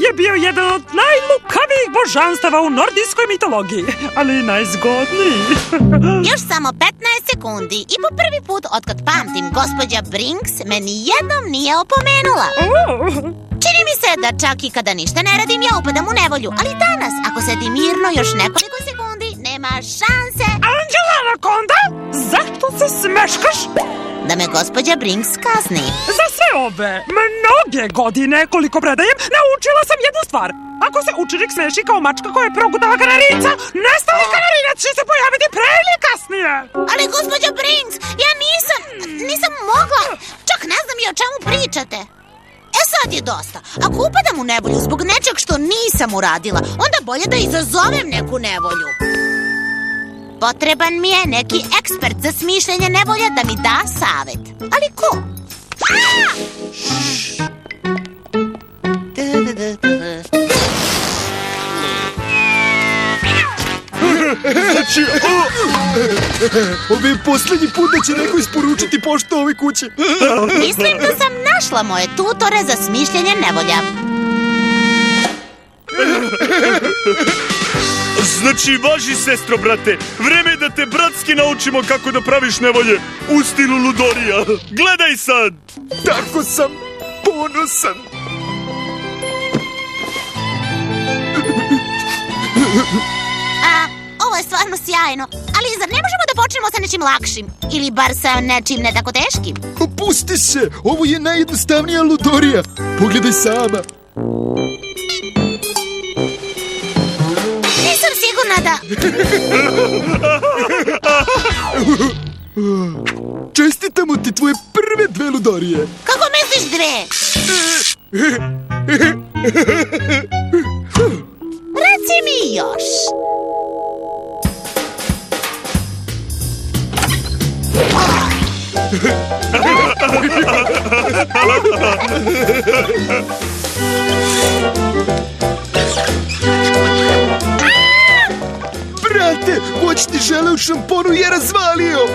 je bio jedan od najlukavijih božanstava u nordijskoj mitologiji, ali i najzgodniji. Još samo 15 sekundi i po prvi put otkad pamtim gospođa Brinks me nijednom nije opomenula. Čini mi se da čak i kada ništa ne radim ja upadam u nevolju, ali danas ako sedi mirno još nekoliko sekundi nema šanse. Anđela Anakonda, zašto se smeškaš? Da me gospođa Brinks kazni. Za sve ove mnoge godine koliko predajem, naučila sam jednu stvar. Ako se učenik smeši kao mačka koja je progutala kanarica, nestali kanarinac će se pojaviti pre ili kasnije. Ali gospođa Brinks, ja nisam mogla. Čak ne znam i o čemu pričate. E sad je dosta. Ako upadam u nevolju zbog nečeg što nisam uradila, onda bolje da izazovem neku nevolju. Potreban mi je neki ekspert za smišljanje nevolja da mi da savet. Ali ko? Znači, ovo je posljednji put da će neko isporučiti poštu ovoj kući. Mislim da sam našla moje tutore za smišljanje nevolja. Znači, važi, sestro, brate. Vreme je da te bratski naučimo kako da praviš nevolje u stilu Ludorija. Gledaj sad! Tako sam ponosan. Ovo je stvarno sjajno, ali zar ne možemo da počnemo sa nečim lakšim? Ili bar sa nečim ne tako teškim? Opusti se, ovo je najjednostavnija Ludorija. Pogledaj sama. Nisam sigurna da... Čestitamo ti tvoje prve 2 Ludorije. Kako misliš 2? Reci mi još. Brate, voćni žele u šamponu je razvalio.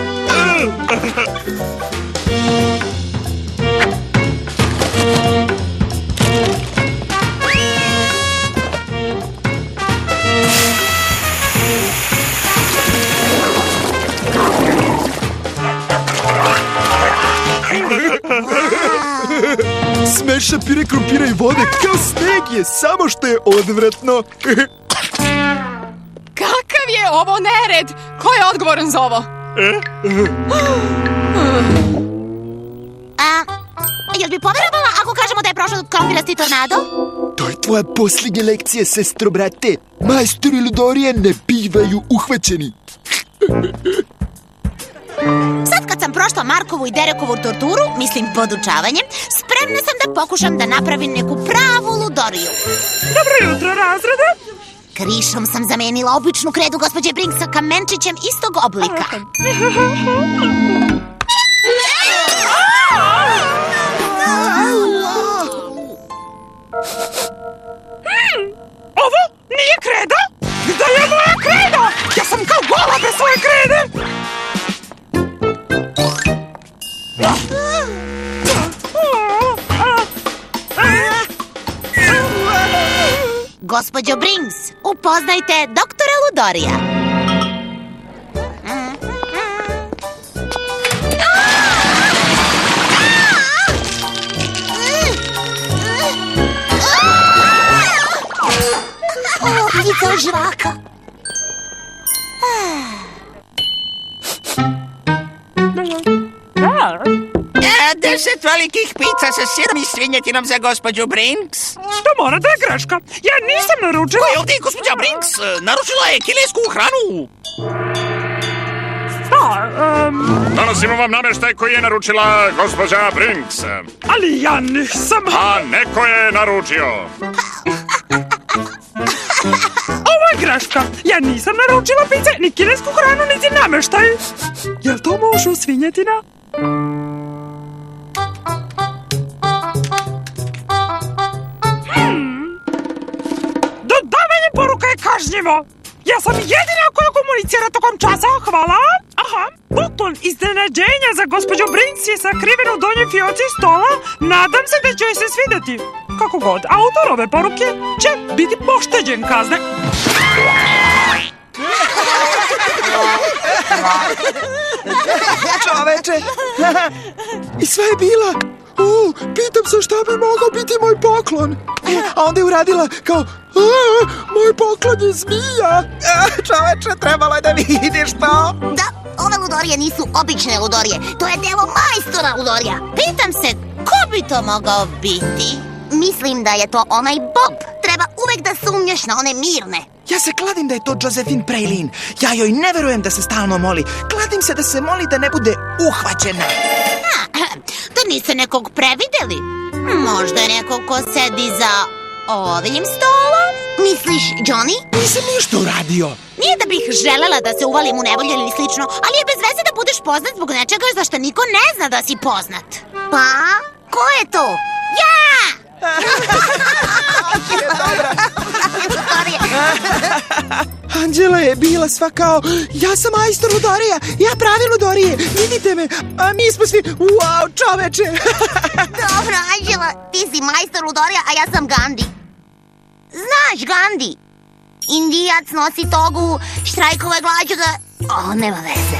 Smeša pire krumpira i vode kao sneg je, samo što je odvratno. Kakav je ovo nered? Ko je odgovoran za ovo? Jel bi povjerovala ako kažemo da je prošao krompirasti tornado? To je tvoja posljednja lekcija, sestro, brate. Majstori Ludorije ne bivaju uhvaćeni. Sad kad sam prošla Markovu i Derekovu torturu, mislim podučavanje, spremna sam da pokušam da napravim neku pravu Ludoriju. Dobro jutro, razrede. Krišom sam zamenila običnu kredu gospođe Brinks sa kamenčićem istog oblika. Ovo nije kreda? Gde je moja kreda? Ja sam kao gola bez svoje krede. Gospođo Brinks, upoznajte doktora Ludorija. Ptica od žvaka. 10 velikih pizza sa sirom i svinjetinom za gospođu Brinks. To mora da je greška. Ja nisam naručila... Ko je ovdje gospođa Brinks? Naručila je kinesku hranu. Donosimo vam nameštaj koji je naručila gospođa Brinks. Ali ja nisam... A neko je naručio. Ovo je greška. Ja nisam naručila pice, ni kinesku hranu, niti nameštaj. Jel to može svinjetina? Dodavanje poruka je kažnjivo. Ja sam jedina koja komunicira tokom časa, hvala. Aha, poklon iznenađenja za gospođu Brinks je sakriven u donjoj fioci stola. Nadam se da će joj se svidjeti. Kako god, autor ove poruke će biti pošteđen kazne. Čoveče! I sve je bila. Pitam se šta bi mogao biti moj poklon. A onda je uradila kao, moj poklon je zmija. Čoveče, trebalo je da vidiš to. Da, ove ludorije nisu obične ludorije. To je delo majstora ludorija. Pitam se, ko bi to mogao biti? Mislim da je to onaj Bob. Treba uvek da sumnjaš na one mirne. Ja se kladim da je to Josephine Praline. Ja joj ne verujem da se stalno moli. Kladim se da se moli da ne bude uhvaćena. Da niste nekog prevideli? Možda nekog ko sedi za ovim stolom? Misliš, Johnny? Nisam ništa uradio. Nije da bih želela da se uvalim u nevolju ili slično, ali je bez veze da budeš poznat zbog nečega za što niko ne zna da si poznat. Pa? Ko je to? Ja! Anđela je bila sva kao, ja sam majstor ludorija, ja pravi ludorije, vidite me, a mi smo svi, wow, čoveče. Dobro, Anđela, ti si majstor ludorija, a ja sam Gandhi. Znaš, Gandhi, Indijac nosi togu, štrajkove glađu da... nema veze.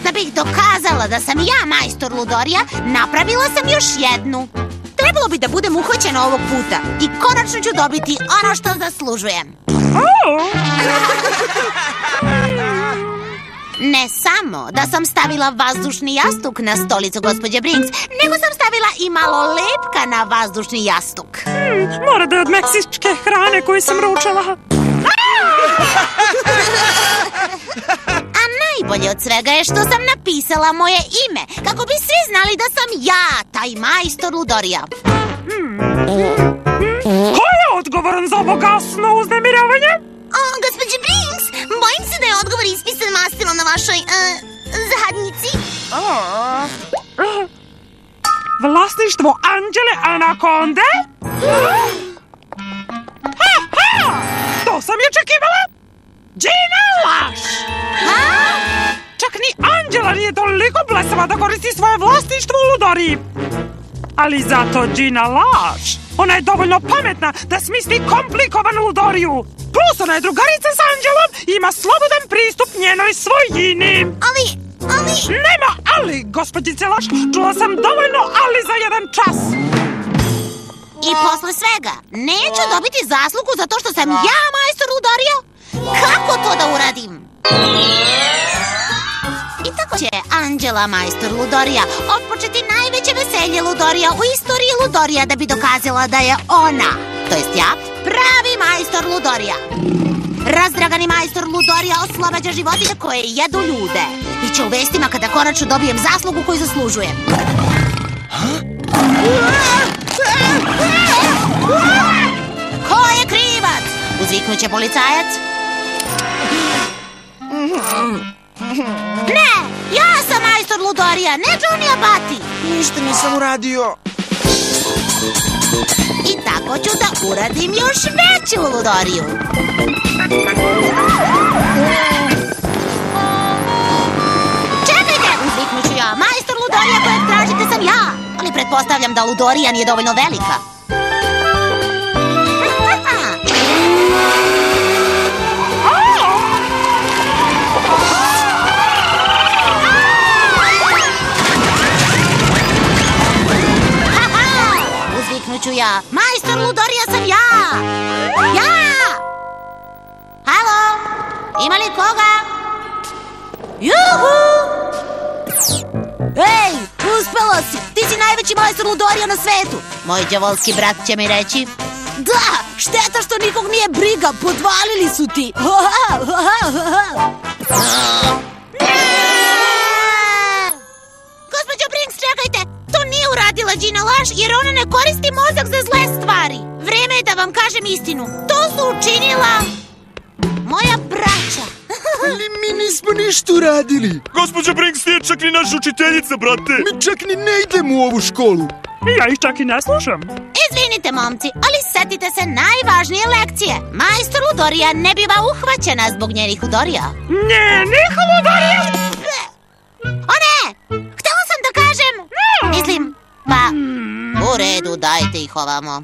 Da bih dokazala da sam ja majstor ludorija, napravila sam još jednu. Trebalo bi da budem uhvaćena ovog puta i konačno ću dobiti ono što zaslužujem. Ne samo da sam stavila vazdušni jastuk na stolicu gospođe Brinks, nego sam stavila i malo lepka na vazdušni jastuk. Mora da je od meksičke hrane koju sam ručala. A najbolje od svega je što sam napisala moje ime, kako bi svi znali da sam ja, taj majstor ludorija. Ko je odgovoran za ovo gasno uznemiravanje? Gospođe Brinks, bojim se da je odgovor ispisan mastilom na vašoj, zadnjici. Vlasništvo Anđele Anakonde? To sam je očekivala! Gina laž! Čak ni Anđela nije toliko blesava da koristi svoje vlasništvo u ludoriji. Ali zato Gina laž. Ona je dovoljno pametna da smisli komplikovanu ludoriju. Plus ona je drugarica s Anđelom i ima slobodan pristup njenoj svojini. Ali... Nema ali, gospođice laž. Čula sam dovoljno ali za jedan čas. I posle svega, neću dobiti zaslugu za to što sam ja majstor ludorija? Kako to da uradim? I tako će Anđela, majstor ludorija, otpočeti najveće veselje ludorija u istoriji ludorija da bi dokazala da je ona, to jest ja, pravi majstor ludorija. Razdragani majstor ludorija oslobađa životinje koje jedu ljude. Biće u vestima kada konačno dobijem zaslugu koju zaslužujem. Ko je krivac? Uzviknuće policajac. Ne, ja sam majstor ludorija, ne Johnny Abati. Ništa nisam uradio. I tako ću da uradim još veću ludoriju. Čekajte, uzviknuću ja, majstor ludorija kojeg tražite sam ja. Ali pretpostavljam da ludorija nije dovoljno velika. Uzviknuću ja, majstor ludorija sam ja! Ja! Halo? Ima li koga? Juhu! Ej, uspela si! Ti si najveći majstor ludorija na svetu! Moj đavolski brat će mi reći. Da, šteta što nikog nije briga, podvalili su ti! Gospođo Brinks, čekajte! To nije uradila Gina laž jer ona ne koristi mozak za zle stvari. Vreme je da vam kažem istinu. To su učinila moja braća. Ali mi nismo ništa uradili. Gospođa Brinks nije čak ni naša učiteljica, brate. Mi čak ni ne idemo u ovu školu. Ja ih čak i ne slušam. Izvinite, momci, ali setite se najvažnije lekcije. Majstor ludorija ne biva uhvaćena zbog njenih ludorija. Njenih ludorija? O ne! Htela sam da kažem... Mislim, Pa, u redu, dajte ih ovamo.